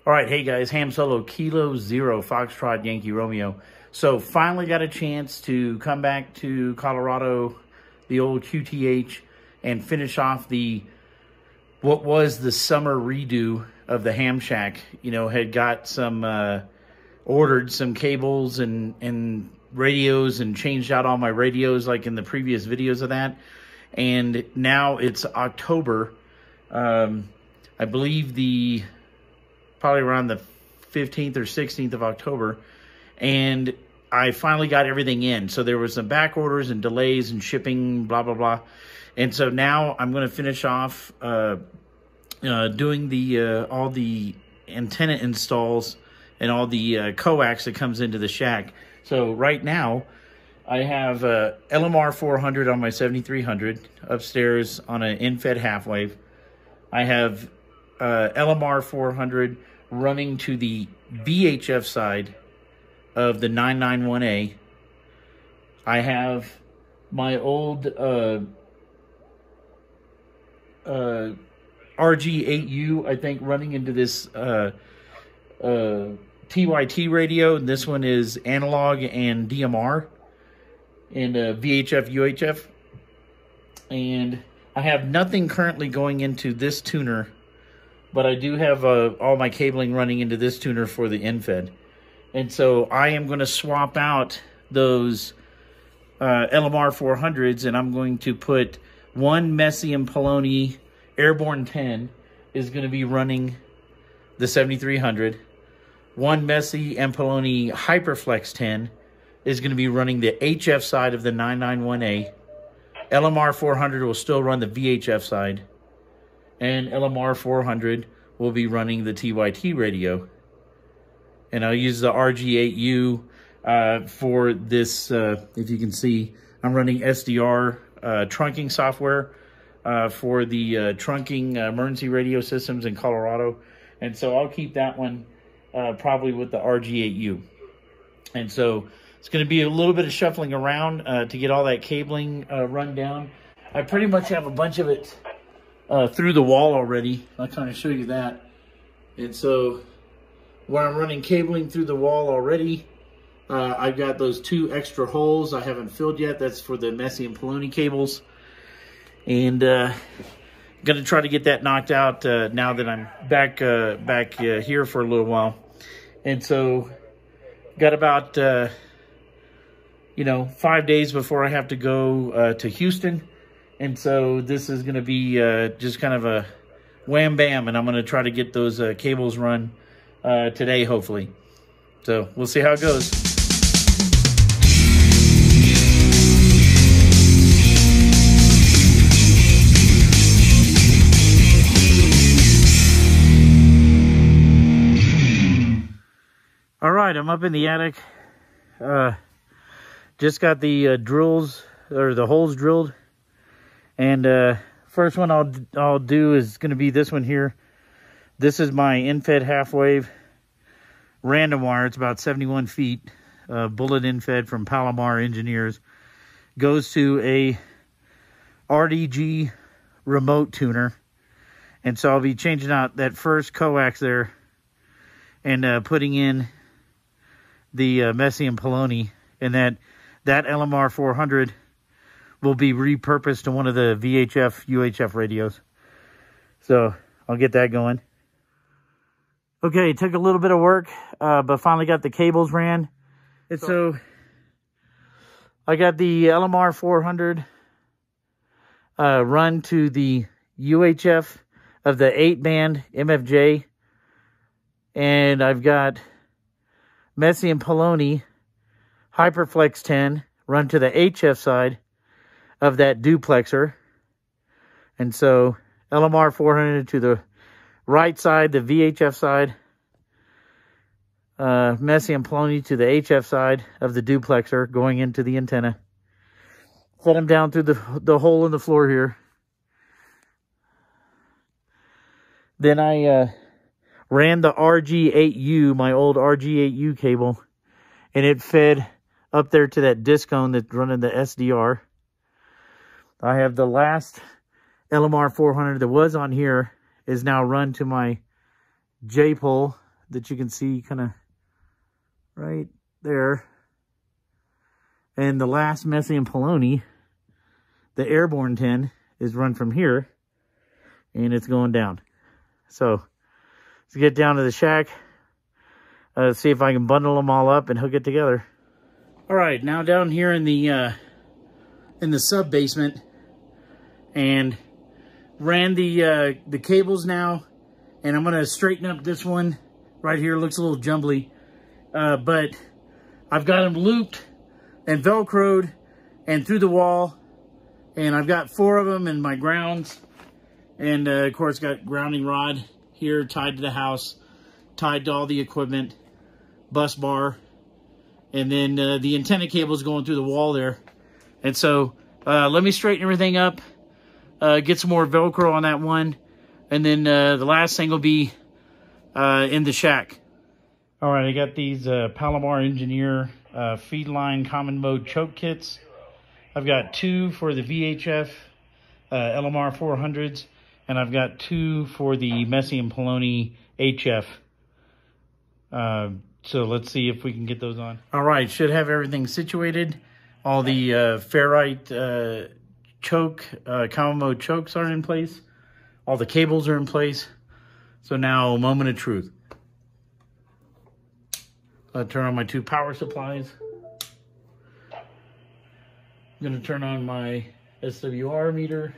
All right, hey guys, Ham Solo, Kilo Zero, Foxtrot, Yankee Romeo. So finally got a chance to come back to Colorado, the old QTH, and finish off what was the summer redo of the Ham Shack. You know, had got some, ordered some cables and radios and changed out all my radios like in the previous videos of that. And now it's October. I believe probably around the 15th or 16th of October, and I finally got everything in. So there was some back orders and delays and shipping, blah, blah, blah. And so now I'm going to finish off doing all the antenna installs and all the coax that comes into the shack. So right now I have LMR 400 on my 7300 upstairs on an in-fed half wave. I have LMR 400 running to the VHF side of the 991A. I have my old RG8U, I think, running into this TYT radio. And this one is analog and DMR and VHF, UHF. And I have nothing currently going into this tuner, but I do have all my cabling running into this tuner for the infed. And so I am going to swap out those LMR 400s, and I'm going to put one Messi and Poloni Airborne 10 is going to be running the 7300. One Messi and Poloni Hyperflex 10 is going to be running the HF side of the 991A. LMR 400 will still run the VHF side, and LMR 400 will be running the TYT radio. And I'll use the RG8U for this. If you can see, I'm running SDR trunking software for the trunking emergency radio systems in Colorado. And so I'll keep that one probably with the RG8U. And so it's going to be a little bit of shuffling around to get all that cabling run down. I pretty much have a bunch of it through the wall already. I'll kind of show you that. And so where I'm running cabling through the wall already, I've got those two extra holes I haven't filled yet. That's for the Messi and Poloni cables. And going to try to get that knocked out now that I'm back here for a little while. And so got about 5 days before I have to go to Houston. And so this is going to be just kind of a wham bam, and I'm going to try to get those cables run today, hopefully. So we'll see how it goes. All right, I'm up in the attic. Just got the drills, or the holes drilled. And first one I'll do is going to be this one here. This is my infed half wave random wire. It's about 71 feet. Bullet infed from Palomar engineers. Goes to a RDG remote tuner. And so I'll be changing out that first coax there and putting in the Messi and Poloni. And that LMR 400 will be repurposed to one of the VHF, UHF radios. So I'll get that going. Okay, it took a little bit of work, but finally got the cables ran. And so I got the LMR 400 run to the UHF of the 8-band MFJ. And I've got Messi and Poloni Hyperflex 10 run to the HF side of that duplexer. And so LMR 400 to the right side, the VHF side. Messi and Poloni to the HF side of the duplexer going into the antenna. Set them down through the hole in the floor here. Then I ran the RG8U, my old RG8U cable, and it fed up there to that Discone that's running the SDR. I have the last LMR 400 that was on here is now run to my J-pole that you can see kind of right there. And the last Messi and Poloni, the airborne 10, is run from here, and it's going down. So let's get down to the shack, see if I can bundle them all up and hook it together. All right, now down here in the sub basement, and ran the cables now, and I'm gonna straighten up this one right here. It looks a little jumbly, but I've got them looped and Velcroed and through the wall, and I've got 4 of them in my grounds, and of course got grounding rod here tied to the house, tied to all the equipment, bus bar, and then the antenna cables going through the wall there. And so let me straighten everything up, get some more Velcro on that one, and then the last thing will be in the shack. All right, I got these Palomar Engineer feed line common mode choke kits. I've got 2 for the VHF LMR 400s, and I've got 2 for the Messi and Poloni HF. So let's see if we can get those on. All right, should have everything situated. All the ferrite choke, common mode chokes are in place. All the cables are in place. So now, moment of truth. I'll turn on my 2 power supplies. I'm gonna turn on my SWR meter.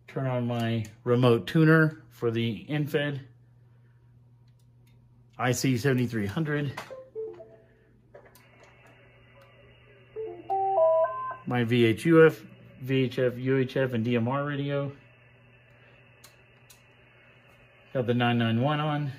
Turn on my remote tuner for the infed. IC 7300. My VHF, UHF, and DMR radio. Got the 991 on.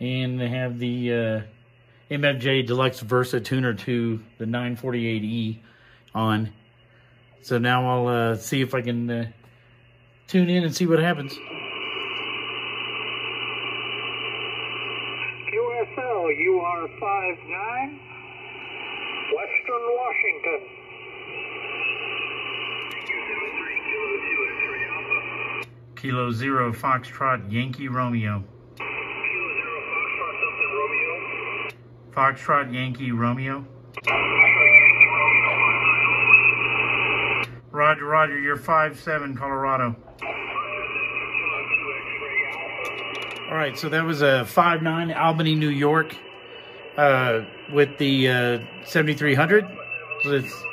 And they have the MFJ Deluxe Versa Tuner 2, the 948E on. So now I'll see if I can tune in and see what happens. QSL, UR59, Western Washington. Kilo 0 Foxtrot Yankee Romeo. Foxtrot Yankee Romeo. Roger, roger, you're 5-7 Colorado. All right, so that was a 5-9 Albany, New York with the 7300. So let's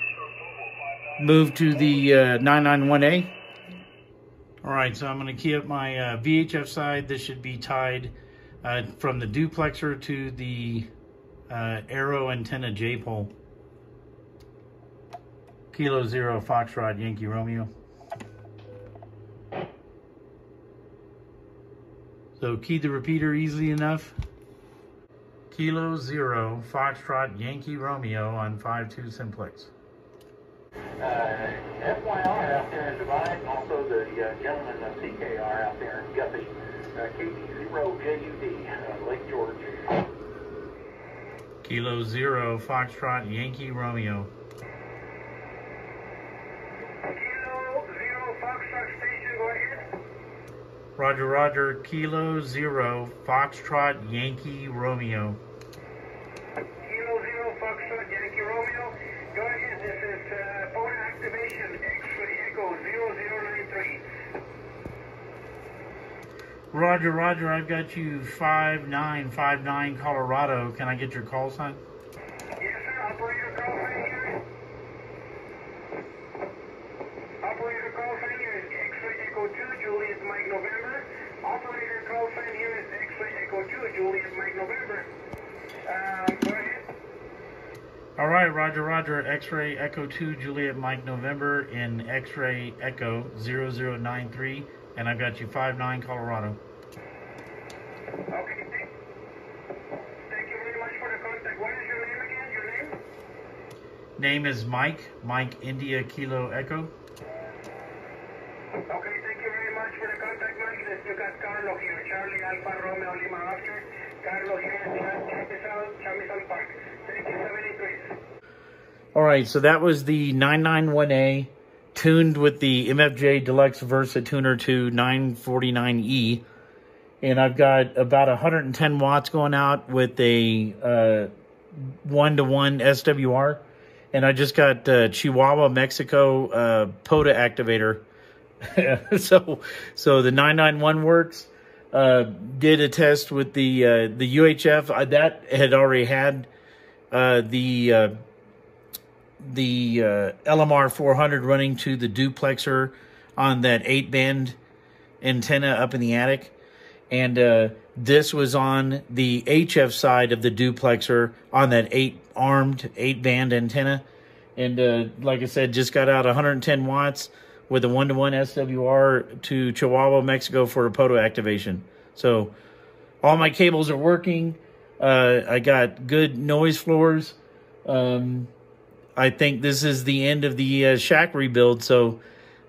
move to the 991A. All right, so I'm gonna key up my VHF side. This should be tied from the duplexer to the Arrow antenna J-pole. Kilo 0 Foxtrot Yankee Romeo. So key the repeater easily enough. Kilo 0 Foxtrot Yankee Romeo on 5.2 simplex. FYR out there in Divide, and also the gentleman of CKR out there in Guppy, KD0JUD, Lake George. Kilo 0 Foxtrot Yankee Romeo. Kilo 0 Foxtrot station, go ahead. Roger, roger. Kilo 0 Foxtrot Yankee Romeo. Kilo 0 Foxtrot Yankee Romeo, go ahead. This is phone activation, X-ray Echo 0093. Roger, roger. I've got you 5959 Colorado. Can I get your call sign? Yes, sir. Operator call sign here. Operator call sign here is X-ray Echo 2, Juliet Mike November. Operator call sign here is X-ray Echo 2, Juliet Mike November. Go ahead. All right, roger, roger. X-ray Echo 2, Juliet Mike November in X-ray Echo 0093. And I've got you 59 Colorado. Okay, thank you very much for the contact. What is your name again? Your name? Name is Mike. Mike India Kilo Echo. Okay, thank you very much for the contact, Mike. You got Carlo here. Charlie Alpha Romeo Lima Oscar. Carlos, Chamizal Park, 3273. All right, so that was the 991A tuned with the MFJ Deluxe Versa tuner to 949E. And I've got about 110 watts going out with a 1-to-1 SWR. And I just got Chihuahua, Mexico POTA activator. so the 991 works. Did a test with the UHF. That had already had the LMR 400 running to the duplexer on that 8-band antenna up in the attic. And this was on the HF side of the duplexer on that 8-armed 8-band antenna. And like I said, just got out 110 watts with a 1-to-1 SWR to Chihuahua, Mexico for a POTA activation. So all my cables are working. I got good noise floors. I think this is the end of the shack rebuild. So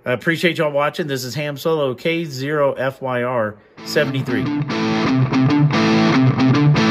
I appreciate y'all watching. This is Ham Solo K0FYR 73.